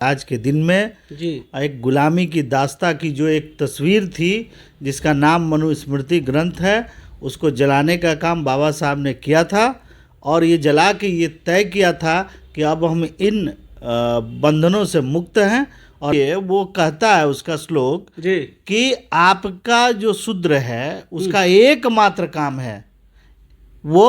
आज के दिन में जी एक गुलामी की दास्ता की जो एक तस्वीर थी जिसका नाम मनुस्मृति ग्रंथ है, उसको जलाने का काम बाबा साहब ने किया था। और ये जला के ये तय किया था कि अब हम इन बंधनों से मुक्त हैं। और ये वो कहता है उसका श्लोक जी कि आपका जो शूद्र है उसका एकमात्र काम है वो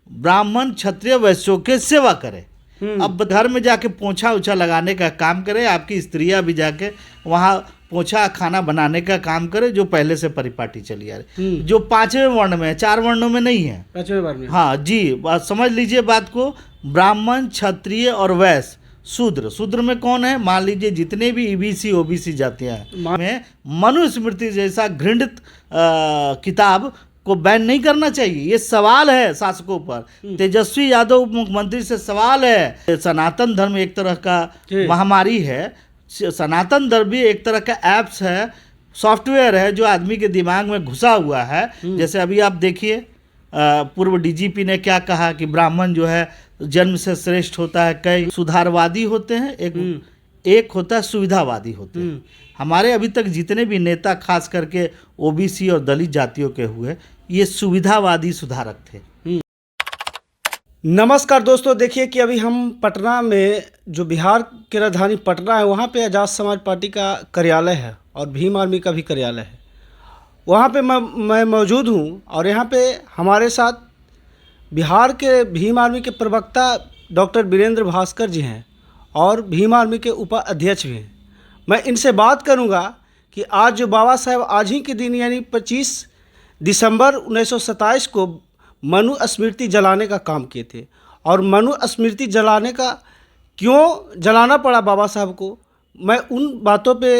ब्राह्मण क्षत्रिय वैश्यों के सेवा करे। अब घर में जाके पोछा उछा लगाने का काम करे, आपकी स्त्रियां भी जाके वहाँ पोछा खाना बनाने का काम करे, जो पहले से परिपाटी चली आ रही, जो 5वें वर्ण में है, 4 वर्णों में नहीं है। 5वें वर्ण में। हाँ जी, बात समझ लीजिए बात को। ब्राह्मण क्षत्रिय और वैश्य शूद्र, शूद्र में कौन है? मान लीजिए जितने भी ईबीसी ओबीसी जातियां हैं में मनुस्मृति जैसा घृणित किताब को बैन नहीं करना चाहिए। ये सवाल है शासकों पर। तेजस्वी यादव उप मुख्यमंत्री से सवाल है। सनातन धर्म एक तरह का महामारी है। सनातन धर्म भी एक तरह का एप्स है, सॉफ्टवेयर है जो आदमी के दिमाग में घुसा हुआ है। जैसे अभी आप देखिए पूर्व डीजीपी ने क्या कहा कि ब्राह्मण जो है जन्म से श्रेष्ठ होता है। कई सुधारवादी होते हैं, एक होता है सुविधावादी होते हैं। हमारे अभी तक जितने भी नेता खास करके ओबीसी और दलित जातियों के हुए, ये सुविधावादी सुधारक थे। नमस्कार दोस्तों, देखिए कि अभी हम पटना में, जो बिहार की राजधानी पटना है, वहाँ पे आज़ाद समाज पार्टी का कार्यालय है और भीम आर्मी का भी कार्यालय है। वहाँ पे मैं मौजूद हूँ और यहाँ पे हमारे साथ बिहार के भीम आर्मी के प्रवक्ता डॉक्टर वीरेंद्र भास्कर जी हैं और भीम आर्मी के उपाध्यक्ष भी हैं। मैं इनसे बात करूँगा कि आज जो बाबा साहेब आज ही के दिन यानी 25 दिसंबर 1927 को मनुस्मृति जलाने का काम किए थे, और मनुस्मृति जलाने का क्यों जलाना पड़ा बाबा साहब को, मैं उन बातों पे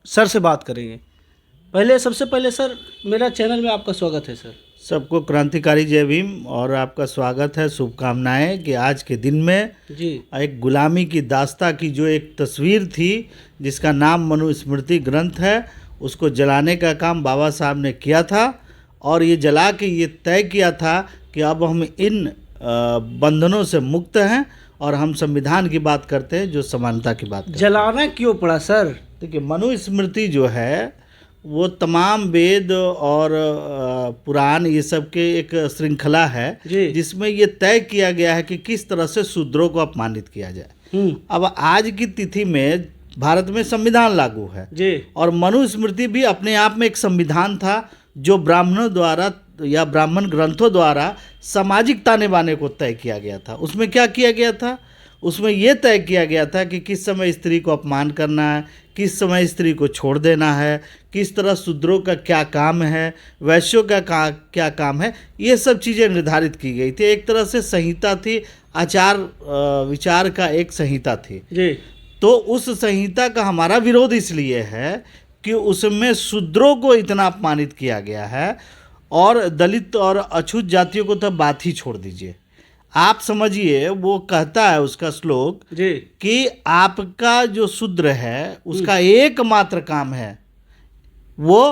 सर से बात करेंगे। सबसे पहले सर, मेरा चैनल में आपका स्वागत है। सर सबको क्रांतिकारी जय भीम और आपका स्वागत है, शुभकामनाएं। कि आज के दिन में जी एक गुलामी की दास्ता की जो एक तस्वीर थी जिसका नाम मनुस्मृति ग्रंथ है, उसको जलाने का काम बाबा साहब ने किया था। और ये जला के ये तय किया था कि अब हम इन बंधनों से मुक्त हैं और हम संविधान की बात करते हैं, जो समानता की बात करते हैं। जलाना क्यों पड़ा सर? देखिए, मनुस्मृति जो है वो तमाम वेद और पुराण ये सब के एक श्रृंखला है जिसमें ये तय किया गया है कि किस तरह से शूद्रों को अपमानित किया जाए। अब आज की तिथि में भारत में संविधान लागू है और मनुस्मृति भी अपने आप में एक संविधान था जो ब्राह्मणों द्वारा या ब्राह्मण ग्रंथों द्वारा सामाजिक ताने बाने को तय किया गया था। उसमें क्या किया गया था? उसमें यह तय किया गया था कि किस समय स्त्री को अपमान करना है, किस समय स्त्री को छोड़ देना है, किस तरह शूद्रों का क्या काम है, वैश्यों का क्या काम है, ये सब चीज़ें निर्धारित की गई थी। एक तरह से संहिता थी, आचार विचार का एक संहिता थी जी। तो उस संहिता का हमारा विरोध इसलिए है कि उसमें शूद्रों को इतना अपमानित किया गया है, और दलित और अछूत जातियों को तो बात ही छोड़ दीजिए। आप समझिए, वो कहता है उसका श्लोक कि आपका जो शूद्र है उसका एकमात्र काम है वो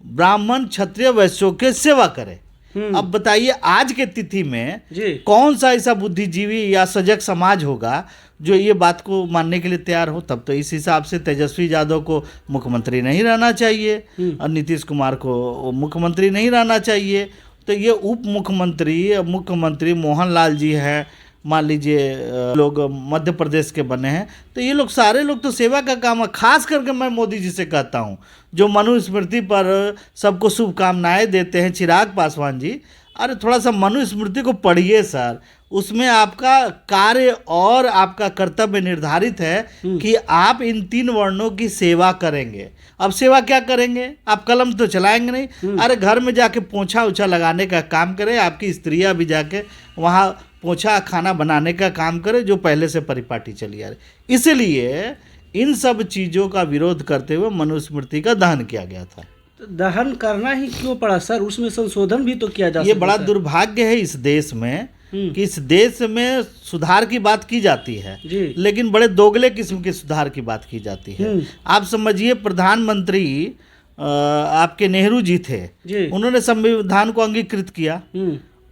ब्राह्मण क्षत्रिय वैश्यों के सेवा करे। अब बताइए, आज के तिथि में कौन सा ऐसा बुद्धिजीवी या सजग समाज होगा जो ये बात को मानने के लिए तैयार हो? तब तो इस हिसाब से तेजस्वी यादव को मुख्यमंत्री नहीं रहना चाहिए और नीतीश कुमार को मुख्यमंत्री नहीं रहना चाहिए। तो ये उप मुख्यमंत्री मोहनलाल जी है, मान लीजिए लोग मध्य प्रदेश के बने हैं, तो ये लोग सारे लोग तो सेवा का काम है। खास करके मैं मोदी जी से कहता हूँ, जो मनुस्मृति पर सबको शुभकामनाएं देते हैं, चिराग पासवान जी, अरे थोड़ा सा मनुस्मृति को पढ़िए सर। उसमें आपका कार्य और आपका कर्तव्य निर्धारित है कि आप इन 3 वर्णों की सेवा करेंगे। अब सेवा क्या करेंगे? आप कलम तो चलाएंगे नहीं। अरे घर में जाके पोछा उछा लगाने का काम करें, आपकी स्त्रियां भी जाके वहाँ पोछा खाना बनाने का काम करें, जो पहले से परिपाटी चली आ रही। इसलिए इन सब चीज़ों का विरोध करते हुए मनुस्मृति का दहन किया गया था। तो दहन करना ही क्यों पड़ा सर? उसमें संशोधन भी तो किया जा सकता है। ये बड़ा दुर्भाग्य है इस देश में कि इस देश में सुधार की बात की जाती है लेकिन बड़े दोगले किस्म के सुधार की बात की जाती है। आप समझिए, प्रधानमंत्री आपके नेहरू जी थे, उन्होंने संविधान को अंगीकृत किया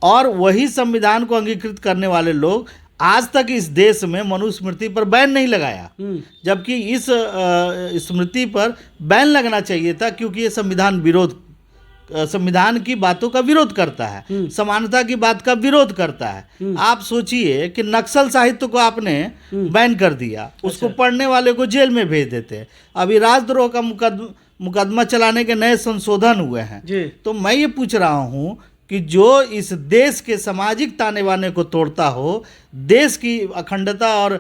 और वही संविधान को अंगीकृत करने वाले लोग आज तक इस देश में मनुस्मृति पर बैन नहीं लगाया, जबकि इस स्मृति पर बैन लगना चाहिए था, क्योंकि ये संविधान की बातों का विरोध करता है, समानता की बात का विरोध करता है। आप सोचिए कि नक्सल साहित्य को आपने बैन कर दिया, उसको पढ़ने वाले को जेल में भेज देते हैं। अभी राजद्रोह का मुकदमा चलाने के नए संशोधन हुए हैं। तो मैं ये पूछ रहा हूँ कि जो इस देश के सामाजिक ताने बाने को तोड़ता हो, देश की अखंडता और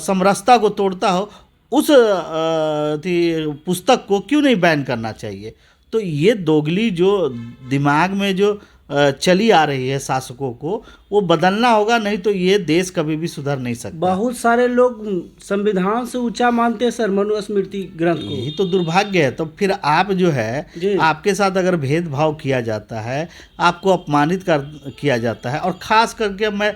समरसता को तोड़ता हो, उस पुस्तक को क्यों नहीं बैन करना चाहिए? तो ये दोगली जो दिमाग में जो चली आ रही है शासकों को, वो बदलना होगा, नहीं तो ये देश कभी भी सुधर नहीं सकता। बहुत सारे लोग संविधान से ऊंचा मानते हैं सर मनुस्मृति ग्रंथ को। यही तो दुर्भाग्य है। तो फिर आप जो है, आपके साथ अगर भेदभाव किया जाता है, आपको अपमानित किया जाता है, और ख़ास करके मैं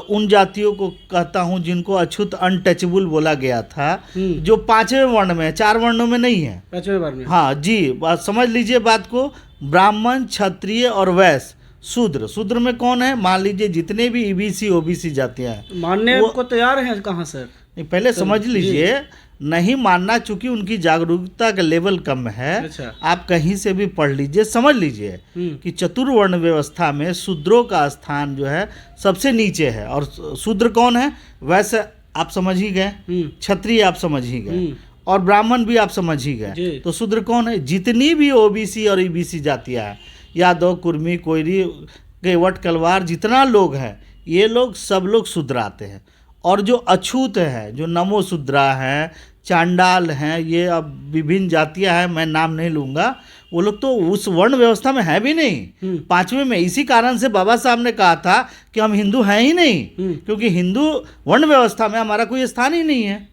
उन जातियों को कहता हूं जिनको अछूत अनटचेबल बोला गया था, जो 5वें वर्ण में है, 4 वर्णों में नहीं है, 5वें वर्ण में। हाँ जी, समझ लीजिए बात को। ब्राह्मण, क्षत्रिय और वैश्य, शूद्र। शूद्र में कौन है? मान लीजिए जितने भी ईबीसी ओबीसी जातियां हैं, मानने को तैयार हैं कहाँ सर? नहीं, पहले समझ लीजिए, नहीं मानना, चूंकि उनकी जागरूकता का लेवल कम है। अच्छा। आप कहीं से भी पढ़ लीजिए, समझ लीजिए कि चतुर्वर्ण व्यवस्था में शूद्रों का स्थान जो है सबसे नीचे है। और शूद्र कौन है? वैसे आप समझ ही गए, क्षत्रिय आप समझ ही गए, और ब्राह्मण भी आप समझ ही गए। तो शूद्र कौन है? जितनी भी ओबीसी और ईबीसी जातियां हैं, यादव, कुर्मी, कोयरी, केवट, कलवार, जितना लोग हैं, ये लोग सब लोग शूद्र आते हैं। और जो अछूत हैं, जो नमो शूद्रा हैं, चांडाल हैं, ये अब विभिन्न जातियां हैं, मैं नाम नहीं लूँगा, वो लोग तो उस वर्ण व्यवस्था में है भी नहीं, 5वें में। इसी कारण से बाबा साहब ने कहा था कि हम हिंदू हैं ही नहीं, क्योंकि हिंदू वर्ण व्यवस्था में हमारा कोई स्थान ही नहीं है।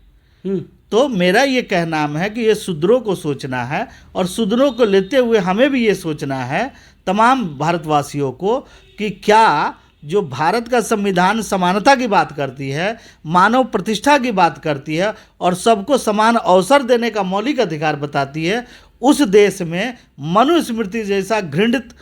तो मेरा ये कहना है कि ये शूद्रों को सोचना है, और शूद्रों को लेते हुए हमें भी ये सोचना है, तमाम भारतवासियों को, कि क्या जो भारत का संविधान समानता की बात करती है, मानव प्रतिष्ठा की बात करती है, और सबको समान अवसर देने का मौलिक अधिकार बताती है, उस देश में मनुस्मृति जैसा घृणित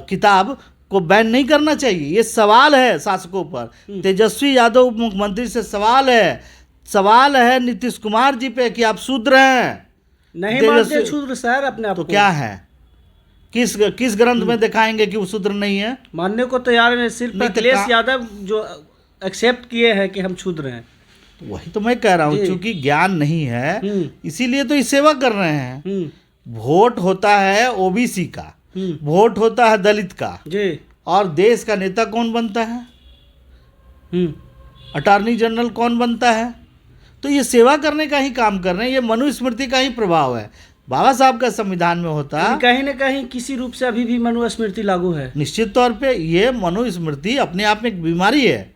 किताब को बैन नहीं करना चाहिए। ये सवाल है शासकों पर। तेजस्वी यादव उप मुख्यमंत्री से सवाल है नीतीश कुमार जी पे कि आप शूद्र हैं। नहीं मानते शूद्र सर अपने आप तो क्या है? किस ग्रंथ में दिखाएंगे कि वो शूद्र नहीं है? मानने को तैयार है। सिर्फ अखिलेश यादव जो एक्सेप्ट किए हैं कि हम शूद्र हैं। वही तो मैं कह रहा हूँ, क्योंकि ज्ञान नहीं है, इसीलिए तो ये सेवा कर रहे हैं। वोट होता है ओबीसी का, वोट होता है दलित का, और देश का नेता कौन बनता है? अटॉर्नी जनरल कौन बनता है? तो ये सेवा करने का ही काम कर रहे हैं। ये मनुस्मृति का ही प्रभाव है। बाबा साहब का संविधान में होता, कहीं न कहीं किसी रूप से अभी भी मनुस्मृति लागू है। निश्चित तौर पे ये मनुस्मृति अपने आप में एक बीमारी है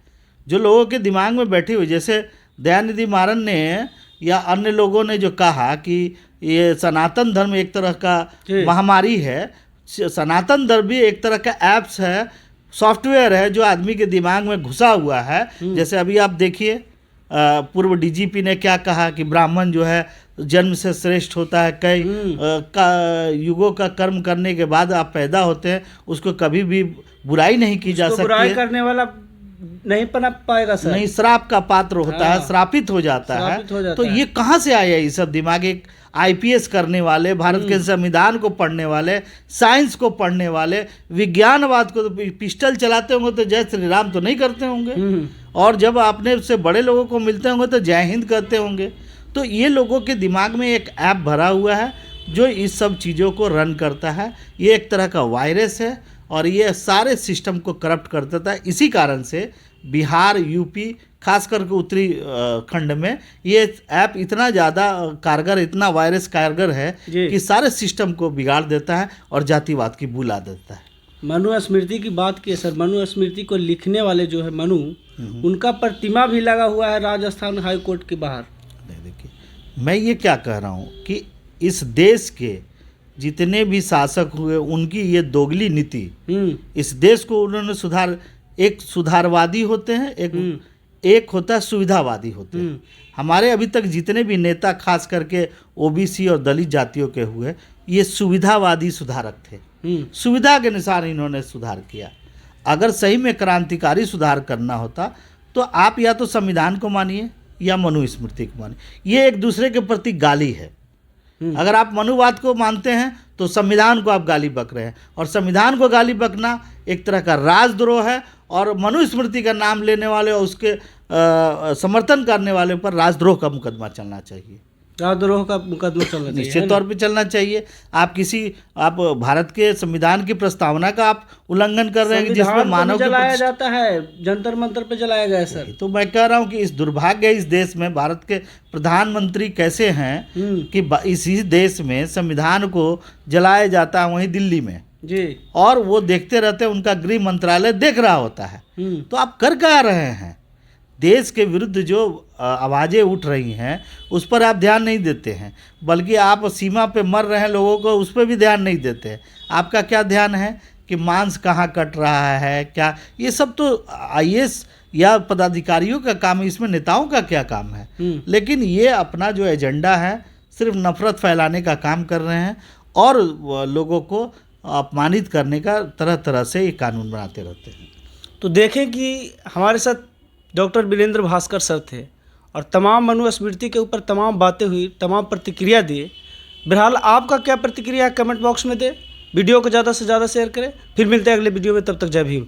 जो लोगों के दिमाग में बैठी हुई। जैसे दयानिधि मारन ने या अन्य लोगों ने जो कहा कि ये सनातन धर्म एक तरह का महामारी है, सनातन धर्म भी एक तरह का ऐप्स है, सॉफ्टवेयर है जो आदमी के दिमाग में घुसा हुआ है। जैसे अभी आप देखिए, पूर्व डीजीपी ने क्या कहा कि ब्राह्मण जो है जन्म से श्रेष्ठ होता है, कई युगों का कर्म करने के बाद आप पैदा होते हैं, उसको कभी भी बुराई नहीं की जा सकती। बुराई करने वाला नहीं पनप पाएगा सर, नहीं, श्राप का पात्र होता है, श्रापित हो जाता है। तो ये कहाँ से आया ये सब दिमाग? एक आईपीएस करने वाले, भारत के संविधान को पढ़ने वाले, साइंस को पढ़ने वाले, विज्ञानवाद को, तो पिस्टल चलाते होंगे तो जय श्री राम तो नहीं करते होंगे, और जब आपने उससे बड़े लोगों को मिलते होंगे तो जय हिंद कहते होंगे। तो ये लोगों के दिमाग में एक ऐप भरा हुआ है जो इस सब चीज़ों को रन करता है। ये एक तरह का वायरस है और ये सारे सिस्टम को करप्ट कर देता है। इसी कारण से बिहार, यूपी, खास करके उत्तरी खंड में ये ऐप इतना ज़्यादा कारगर, इतना वायरस कारगर है कि सारे सिस्टम को बिगाड़ देता है और जातिवाद की बुला देता है। मनुस्मृति की बात की सर, मनुस्मृति को लिखने वाले जो है मनु, उनका प्रतिमा भी लगा हुआ है राजस्थान हाई कोर्ट के बाहर। देखिए, मैं ये क्या कह रहा हूँ कि इस देश के जितने भी शासक हुए उनकी ये दोगली नीति, इस देश को उन्होंने एक सुधारवादी होते हैं, एक होता है सुविधावादी होते हैं। हमारे अभी तक जितने भी नेता खास करके ओबीसी और दलित जातियों के हुए, ये सुविधावादी सुधारक थे। सुविधा के अनुसार इन्होंने सुधार किया। अगर सही में क्रांतिकारी सुधार करना होता तो आप या तो संविधान को मानिए या मनुस्मृति को मानिए। ये एक दूसरे के प्रति गाली है। अगर आप मनुवाद को मानते हैं तो संविधान को आप गाली बक रहे हैं, और संविधान को गाली बकना एक तरह का राजद्रोह है, और मनुस्मृति का नाम लेने वाले और उसके समर्थन करने वाले पर राजद्रोह का मुकदमा चलना चाहिए। राजद्रोह का मुकदमा चलना चाहिए, निश्चित तौर पे चलना चाहिए। आप भारत के संविधान की प्रस्तावना का आप उल्लंघन कर रहे हैं जिसमें मानव जलाया जाता है, जंतर मंतर पे जलाया गया है सर। तो मैं कह रहा हूँ कि इस दुर्भाग्य इस देश में भारत के प्रधानमंत्री कैसे हैं कि इसी देश में संविधान को जलाया जाता है, वहीं दिल्ली में जी, और वो देखते रहते हैं, उनका गृह मंत्रालय देख रहा होता है। तो आप कर क्या रहे हैं? देश के विरुद्ध जो आवाज़ें उठ रही हैं उस पर आप ध्यान नहीं देते हैं, बल्कि आप सीमा पे मर रहे हैं लोगों को उस पर भी ध्यान नहीं देते हैं। आपका क्या ध्यान है कि मांस कहाँ कट रहा है, क्या? ये सब तो आईएएस या पदाधिकारियों का काम है, इसमें नेताओं का क्या काम है? लेकिन ये अपना जो एजेंडा है सिर्फ नफरत फैलाने का काम कर रहे हैं और लोगों को अपमानित करने का तरह तरह से ये कानून बनाते रहते हैं। तो देखें कि हमारे साथ डॉक्टर वीरेंद्र भास्कर सर थे और तमाम मनुस्मृति के ऊपर तमाम बातें हुई, तमाम प्रतिक्रिया दिए। बहरहाल आपका क्या प्रतिक्रिया है कमेंट बॉक्स में दें, वीडियो को ज़्यादा से ज़्यादा शेयर करें। फिर मिलते हैं अगले वीडियो में, तब तक जय भीम।